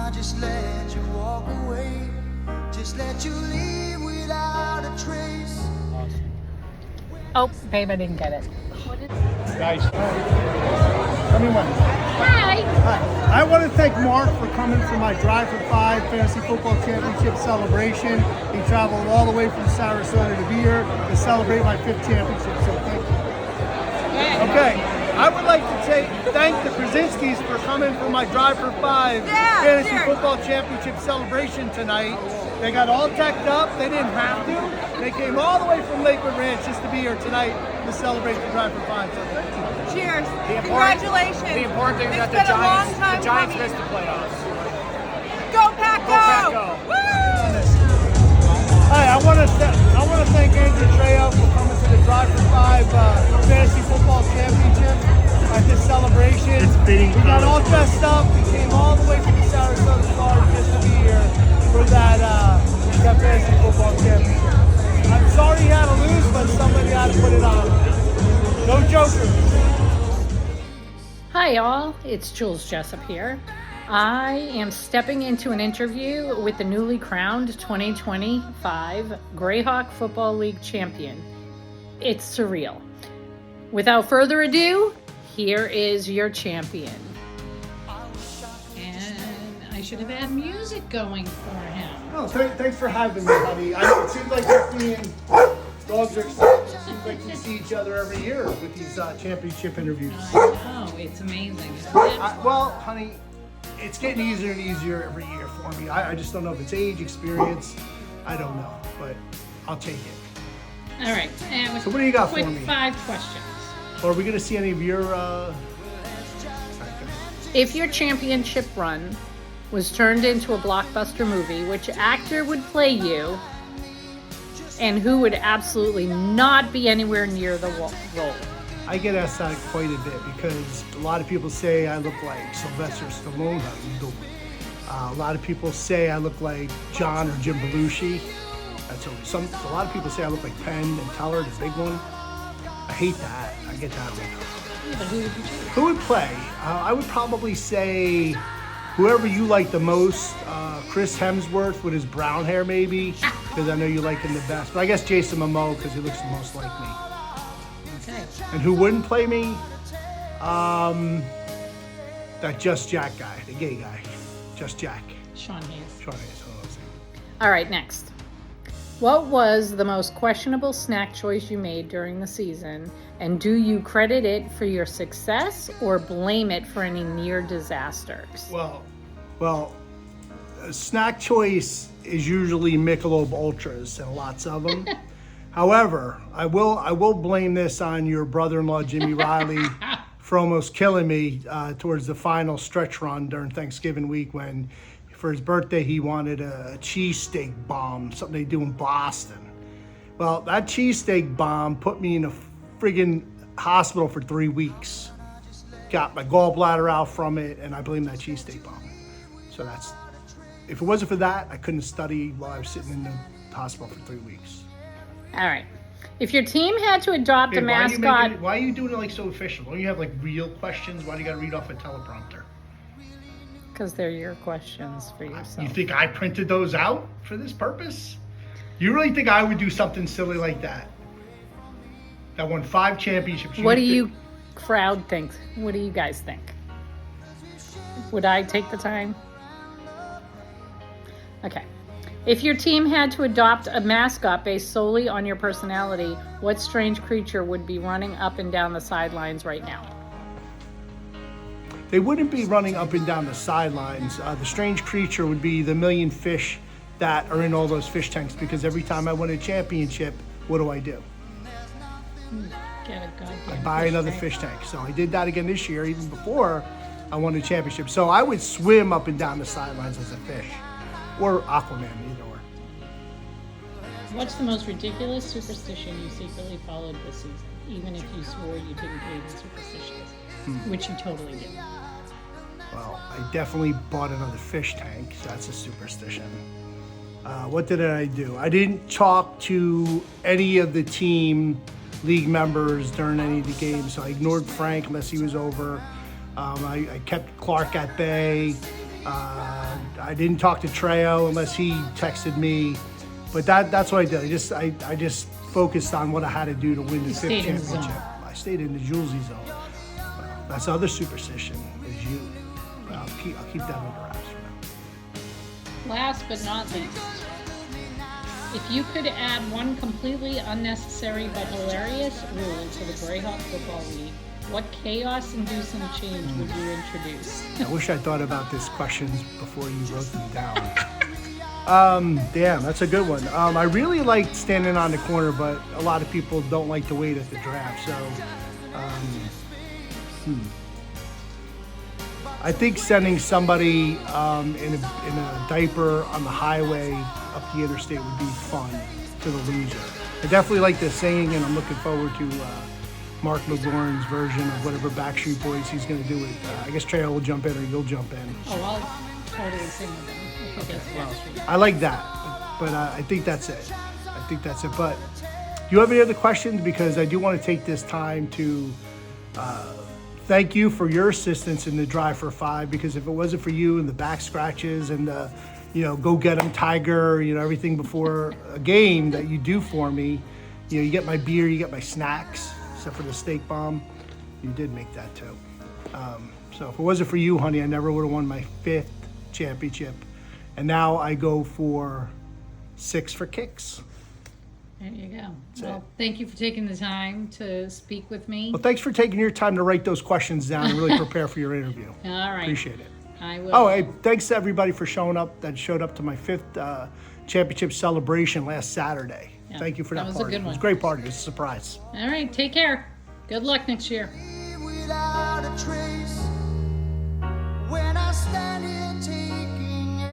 I just let you walk away. Just let you leave without a trace. Awesome. Oh, babe, I didn't get it. Guys, tell me one. Hi. Hi. I want to thank Mark for coming for my Drive for Five Fantasy Football Championship celebration. He traveled all the way from Sarasota to be here to celebrate my 5th championship. So thank you. Okay. I would like to thank the Krasinskis for coming for my Drive for Five Fantasy Football Championship celebration tonight. They got all decked up. They didn't have to. They came all the way from Lakewood Ranch just to be here tonight to celebrate the Drive for Five. So thank you. Cheers. Congratulations. The important thing is It's that been a long time the Giants coming. missed the playoffs. Go Pack Go! Pack Go! Woo! Hi, I want to thank Andrew Trejo for coming to the Drive for Five Fantasy Football Championship at this celebration. We got all dressed up. We came all the way from Sarasota, Florida, just to be here for that Fantasy Football Championship. I'm sorry you had to lose, but somebody had to put it on. No jokers. Hi, y'all. It's Jules Jessup here. I am stepping into an interview with the newly crowned 2025 Greyhawk Football League champion. It's surreal. Without further ado, here is your champion. And I should have had music going for him. Oh, thanks for having me, honey. It seems like me and dogs are excited. It seems like we see each other every year with these championship interviews. I know, it's amazing, isn't it? Well, honey, it's getting easier and easier every year for me. I just don't know if it's age, experience. I don't know, but I'll take it. All right. And So what do you got for quick me? 5 questions. Or are we going to see any of your... If your championship run was turned into a blockbuster movie, which actor would play you and who would absolutely not be anywhere near the role? I get asked that quite a bit because a lot of people say I look like Sylvester Stallone. How you doing? A lot of people say I look like John or Jim Belushi. A lot of people say I look like Penn and Teller, the big one. I hate that. I get that all the time. Yeah, but who would you choose? Who would play? I would probably say whoever you like the most. Chris Hemsworth with his brown hair, maybe, because I know you like him the best. But I guess Jason Momoa because he looks the most like me. Okay. And who wouldn't play me? That Just Jack guy, the gay guy. Just Jack. Sean Hayes. Sean Hayes, what was it? All right, next. What was the most questionable snack choice you made during the season, and do you credit it for your success or blame it for any near disasters? Well, a snack choice is usually Michelob Ultras and lots of them. However, I will blame this on your brother-in-law Jimmy Riley for almost killing me towards the final stretch run during Thanksgiving week when, for his birthday, he wanted a cheesesteak bomb, something they do in Boston. Well, that cheesesteak bomb put me in a friggin' hospital for 3 weeks. Got my gallbladder out from it, and I blame that cheesesteak bomb. So if it wasn't for that, I couldn't study while I was sitting in the hospital for 3 weeks. All right. If your team had to adopt a mascot... Why are you doing it like so official? Don't you have like real questions? Why do you gotta read off a teleprompter? Because they're your questions for yourself. You think I printed those out for this purpose? You really think I would do something silly like that? That won 5 championships. What do you crowd think? What do you guys think? Would I take the time? Okay. If your team had to adopt a mascot based solely on your personality, what strange creature would be running up and down the sidelines right now? They wouldn't be running up and down the sidelines. The strange creature would be the million fish that are in all those fish tanks, because every time I win a championship, what do? Get a goddamn I buy another tank. fish tank. So I did that again this year, even before I won the championship. So I would swim up and down the sidelines as a fish, or Aquaman, either or. What's the most ridiculous superstition you secretly followed this season, even if you swore you didn't believe in superstitions, which you totally did? Well, I definitely bought another fish tank. So that's a superstition. What did I do? I didn't talk to any of the team league members during any of the games, so I ignored Frank unless he was over. I kept Clark at bay. I I didn't talk to Trejo unless he texted me. But that's what I did. I just focused on what I had to do to win the fifth stayed in the championship. zone. I stayed in the Julesy zone. That's the other superstition is you. I'll keep that under wraps for now. Last but not least, if you could add one completely unnecessary but hilarious rule to the Greyhawk Football League, what chaos-inducing change would you introduce? I wish I thought about these questions before you wrote them down. Damn, that's a good one. I really like standing on the corner, but a lot of people don't like to wait at the draft. So, I think sending somebody in a diaper on the highway up the interstate would be fun to the loser. I definitely like the singing, and I'm looking forward to Mark McGowan's version of whatever Backstreet Boys he's going to do it. I guess Trejo will jump in or you'll jump in. Oh, I'll totally sing with them if he does the Backstreet. I like that, but I think that's it. But do you have any other questions? Because I do want to take this time to thank you for your assistance in the Drive for Five, because if it wasn't for you and the back scratches and the, go get 'em Tiger, everything before a game that you do for me, you get my beer, you get my snacks, except for the steak bomb. You did make that too. So if it wasn't for you, honey, I never would have won my 5th championship. And now I go for 6 for kicks. There you go. it. Well, thank you for taking the time to speak with me. Well, thanks for taking your time to write those questions down and really prepare for your interview. All right. Appreciate it. I will. Oh, hey, thanks to everybody for showing up that showed up to my 5th championship celebration last Saturday. Yeah, Thank you for that, that was a party. good It was a one. great party. It was a surprise. All right. Take care. Good luck next year. Without a trace, when I stand here